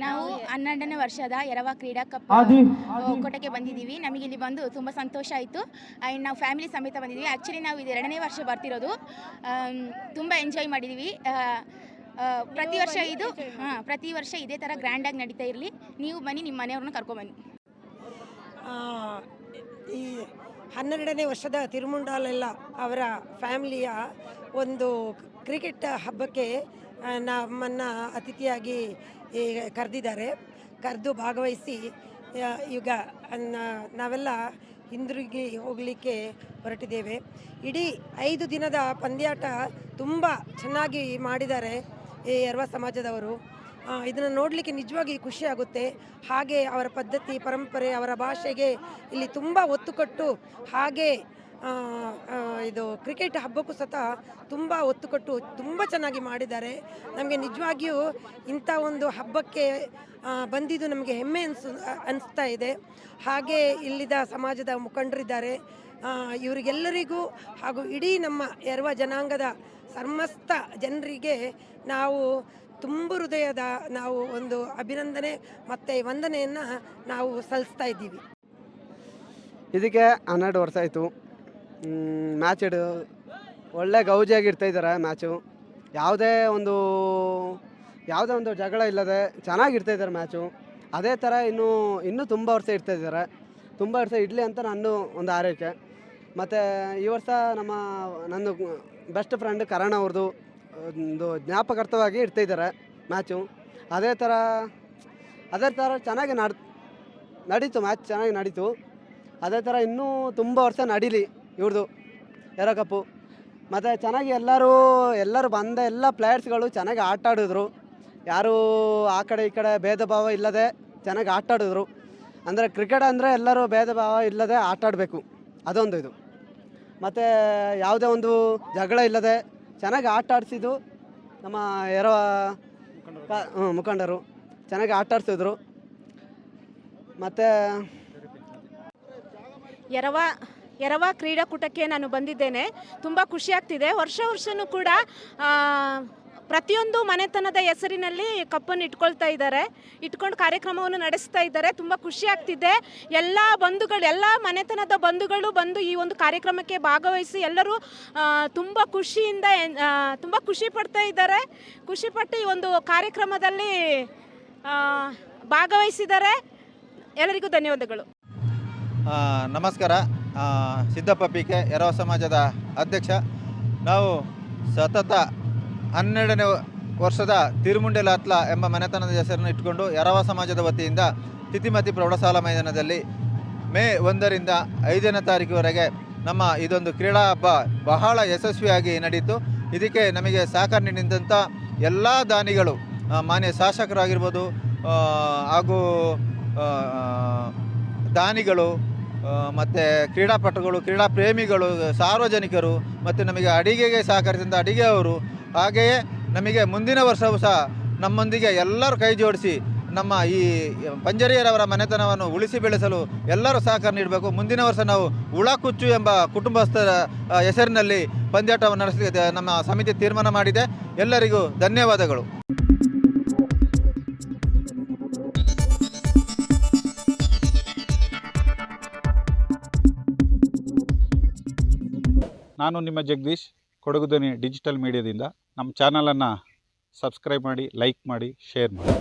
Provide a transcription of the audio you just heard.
ನಾವು 12ನೇ ವರ್ಷದ ಎರವ ಕ್ರೀಡಾ ಕಪ್ ಕೋಟಕ್ಕೆ ಬಂದಿದ್ದೀವಿ. ನಮಗೆ ಇಲ್ಲಿ ಬಂದು ತುಂಬ ಸಂತೋಷ ಆಯಿತು. ಆ್ಯಂಡ್ ನಾವು ಫ್ಯಾಮಿಲಿ ಸಮೇತ ಬಂದಿದ್ದೀವಿ. ಆ್ಯಕ್ಚುಲಿ ನಾವು ಇದು 2ನೇ ವರ್ಷ ಬರ್ತಿರೋದು. ತುಂಬ ಎಂಜಾಯ್ ಮಾಡಿದ್ದೀವಿ. ಪ್ರತಿ ವರ್ಷ ಇದೇ ಥರ ಗ್ರ್ಯಾಂಡಾಗಿ ನಡೀತಾ ಇರಲಿ. ನೀವು ಬನ್ನಿ, ನಿಮ್ಮ ಮನೆಯವ್ರನ್ನ ಕರ್ಕೊಬನ್ನಿ. ಈ 12ನೇ ವರ್ಷದ ತಿರುಮುಂಡಾಲೆಲ್ಲ ಅವರ ಫ್ಯಾಮಿಲಿಯ ಒಂದು ಕ್ರಿಕೆಟ್ ಹಬ್ಬಕ್ಕೆ ನಮ್ಮನ್ನು ಅತಿಥಿಯಾಗಿ ಕರೆದಿದ್ದಾರೆ. ಕರೆದು ಭಾಗವಹಿಸಿ ಈಗ ನಾವೆಲ್ಲ ಹಿಂದಿರುಗಿ ಹೋಗಲಿಕ್ಕೆ ಹೊರಟಿದ್ದೇವೆ. ಇಡೀ 5 ದಿನದ ಪಂದ್ಯಾಟ ತುಂಬ ಚೆನ್ನಾಗಿ ಮಾಡಿದ್ದಾರೆ ಈ ಎರವ ಸಮಾಜದವರು. ಇದನ್ನು ನೋಡಲಿಕ್ಕೆ ನಿಜವಾಗಿ ಖುಷಿಯಾಗುತ್ತೆ. ಹಾಗೆ ಅವರ ಪದ್ಧತಿ, ಪರಂಪರೆ, ಅವರ ಭಾಷೆಗೆ ಇಲ್ಲಿ ತುಂಬ ಒತ್ತು ಕೊಟ್ಟು, ಹಾಗೆ ಇದು ಕ್ರಿಕೆಟ್ ಹಬ್ಬಕ್ಕೂ ಸಹ ತುಂಬ ಒತ್ತು ಕೊಟ್ಟು ತುಂಬ ಚೆನ್ನಾಗಿ ಮಾಡಿದ್ದಾರೆ. ನಮಗೆ ನಿಜವಾಗಿಯೂ ಇಂಥ ಒಂದು ಹಬ್ಬಕ್ಕೆ ಬಂದಿದ್ದು ನಮಗೆ ಹೆಮ್ಮೆ ಅನಿಸ್ತಾ ಇದೆ. ಹಾಗೆ ಇಲ್ಲಿದ ಸಮಾಜದ ಮುಖಂಡರಿದ್ದಾರೆ. ಇವರಿಗೆಲ್ಲರಿಗೂ ಹಾಗೂ ಇಡೀ ನಮ್ಮ ಎರವ ಜನಾಂಗದ ಸಮಸ್ತ ಜನರಿಗೆ ನಾವು ತುಂಬ ಹೃದಯದ ಒಂದು ಅಭಿನಂದನೆ ಮತ್ತು ವಂದನೆಯನ್ನು ನಾವು ಸಲ್ಲಿಸ್ತಾ ಇದ್ದೀವಿ. ಇದಕ್ಕೆ 12 ವರ್ಷ ಆಯಿತು. ಮ್ಯಾಚ್ ಒಳ್ಳೆ ಗೌಜಿಯಾಗಿ ಇರ್ತಾಯಿದ್ದಾರೆ. ಮ್ಯಾಚು ಯಾವುದೇ ಒಂದು ಜಗಳ ಇಲ್ಲದೆ ಚೆನ್ನಾಗಿರ್ತಾಯಿದ್ದಾರೆ ಮ್ಯಾಚು. ಅದೇ ಥರ ಇನ್ನೂ ತುಂಬ ವರ್ಷ ಇರ್ತಾಯಿದ್ದಾರೆ. ತುಂಬ ವರ್ಷ ಇಡಲಿ ಅಂತ ನನ್ನ ಒಂದು ಆರೈಕೆ. ಮತ್ತು ಈ ವರ್ಷ ನನ್ನ ಬೆಸ್ಟ್ ಫ್ರೆಂಡ್ ಕರಣ್ ಅವ್ರದ್ದು ಒಂದು ಜ್ಞಾಪಕಾರ್ಥವಾಗಿ ಇರ್ತಾಯಿದ್ದಾರೆ ಮ್ಯಾಚು. ಅದೇ ಥರ ಚೆನ್ನಾಗಿ ನಡೀತು. ಮ್ಯಾಚ್ ಚೆನ್ನಾಗಿ ನಡೀತು. ಅದೇ ಥರ ಇನ್ನೂ ತುಂಬ ವರ್ಷ ನಡೀಲಿ ಇವ್ರದ್ದು ಎರವ ಕಪ್ಪು. ಮತ್ತು ಚೆನ್ನಾಗಿ ಎಲ್ಲರೂ ಬಂದ ಎಲ್ಲ ಪ್ಲೇಯರ್ಸ್ಗಳು ಚೆನ್ನಾಗಿ ಆಟ ಆಡಿದ್ರು. ಯಾರೂ ಆ ಕಡೆ ಈ ಕಡೆ ಭೇದ ಭಾವ ಇಲ್ಲದೆ ಚೆನ್ನಾಗಿ ಆಟ ಆಡಿದ್ರು. ಅಂದರೆ ಕ್ರಿಕೆಟ್ ಅಂದರೆ ಎಲ್ಲರೂ ಭೇದ ಭಾವ ಇಲ್ಲದೆ ಆಟ ಆಡಬೇಕು, ಅದೊಂದು ಇದು. ಮತ್ತು ಯಾವುದೇ ಒಂದು ಜಗಳ ಇಲ್ಲದೆ ಚೆನ್ನಾಗಿ ಆಟ ಆಡಿಸಿದ್ದು ನಮ್ಮ ಎರವ ಮುಖಂಡರು ಚೆನ್ನಾಗಿ ಆಟ ಆಡಿಸಿದ್ರು. ಮತ್ತು ಎರವ ಕ್ರೀಡಾಕೂಟಕ್ಕೆ ನಾನು ಬಂದಿದ್ದೇನೆ. ತುಂಬ ಖುಷಿಯಾಗ್ತಿದೆ. ವರ್ಷವೂ ಕೂಡ ಪ್ರತಿಯೊಂದು ಮನೆತನದ ಹೆಸರಿನಲ್ಲಿ ಕಪ್ಪನ್ನು ಇಟ್ಕೊಂಡು ಕಾರ್ಯಕ್ರಮವನ್ನು ನಡೆಸ್ತಾ ಇದ್ದಾರೆ. ತುಂಬ ಖುಷಿಯಾಗ್ತಿದೆ. ಎಲ್ಲ ಮನೆತನದ ಬಂಧುಗಳು ಬಂದು ಈ ಒಂದು ಕಾರ್ಯಕ್ರಮಕ್ಕೆ ಭಾಗವಹಿಸಿ ಎಲ್ಲರೂ ತುಂಬ ಖುಷಿಯಿಂದ ತುಂಬ ಖುಷಿ ಪಡ್ತಾ ಇದ್ದಾರೆ. ಖುಷಿಪಟ್ಟು ಈ ಒಂದು ಕಾರ್ಯಕ್ರಮದಲ್ಲಿ ಭಾಗವಹಿಸಿದ್ದಾರೆ. ಎಲ್ಲರಿಗೂ ಧನ್ಯವಾದಗಳು. ನಮಸ್ಕಾರ. ಸಿದ್ದಪ್ಪ ಪಿಕೆ, ಎರವ ಸಮಾಜದ ಅಧ್ಯಕ್ಷ. ನಾವು ಸತತ 12ನೇ ವರ್ಷದ ತಿರುಮುಂಡೆಲಾತ್ಲ ಎಂಬ ಮನೆತನದ ಹೆಸರನ್ನು ಇಟ್ಟುಕೊಂಡು ಎರವ ಸಮಾಜದ ವತಿಯಿಂದ ತಿತಿಮತಿ ಪ್ರೌಢಶಾಲಾ ಮೈದಾನದಲ್ಲಿ ಮೇ 1ರಿಂದ 5ನೇ ತಾರೀಕುವರೆಗೆ ನಮ್ಮ ಇದೊಂದು ಕ್ರೀಡಾ ಹಬ್ಬ ಬಹಳ ಯಶಸ್ವಿಯಾಗಿ ನಡೆಯಿತು. ಇದಕ್ಕೆ ನಮಗೆ ಸಹಕಾರ ನೀಡಿದಂಥ ಎಲ್ಲ ದಾನಿಗಳು, ಮಾನ್ಯ ಶಾಸಕರಾಗಿರ್ಬೋದು ಹಾಗೂ ದಾನಿಗಳು, ಮತ್ತು ಕ್ರೀಡಾಪಟುಗಳು, ಕ್ರೀಡಾ ಪ್ರೇಮಿಗಳು, ಸಾರ್ವಜನಿಕರು, ಮತ್ತು ನಮಗೆ ಅಡಿಗೆಗೆ ಸಹಕರಿಸಿದಂಥ ಅಡಿಗೆಯವರು, ಹಾಗೆಯೇ ನಮಗೆ ಮುಂದಿನ ವರ್ಷವೂ ಸಹ ನಮ್ಮೊಂದಿಗೆ ಎಲ್ಲರೂ ಕೈ ಜೋಡಿಸಿ ನಮ್ಮ ಈ ಪಂಜರಿಯರವರ ಮನೆತನವನ್ನು ಉಳಿಸಿ ಬೆಳೆಸಲು ಎಲ್ಲರೂ ಸಹಕಾರ ನೀಡಬೇಕು. ಮುಂದಿನ ವರ್ಷ ನಾವು ಉಳಕುಚ್ಚು ಎಂಬ ಕುಟುಂಬಸ್ಥರ ಹೆಸರಿನಲ್ಲಿ ಪಂದ್ಯಾಟವನ್ನು ನಡೆಸಲಿಕ್ಕೆ ನಮ್ಮ ಸಮಿತಿ ತೀರ್ಮಾನ ಮಾಡಿದೆ. ಎಲ್ಲರಿಗೂ ಧನ್ಯವಾದಗಳು. ನಾನು ನಿಮ್ಮ ಜಗದೀಶ್, ಕೊಡಗು ಧ್ವನಿ ಡಿಜಿಟಲ್ ಮೀಡಿಯಾದಿಂದ. ನಮ್ಮ ಚಾನಲನ್ನು ಸಬ್ಸ್ಕ್ರೈಬ್ ಮಾಡಿ, ಲೈಕ್ ಮಾಡಿ, ಶೇರ್ ಮಾಡಿ.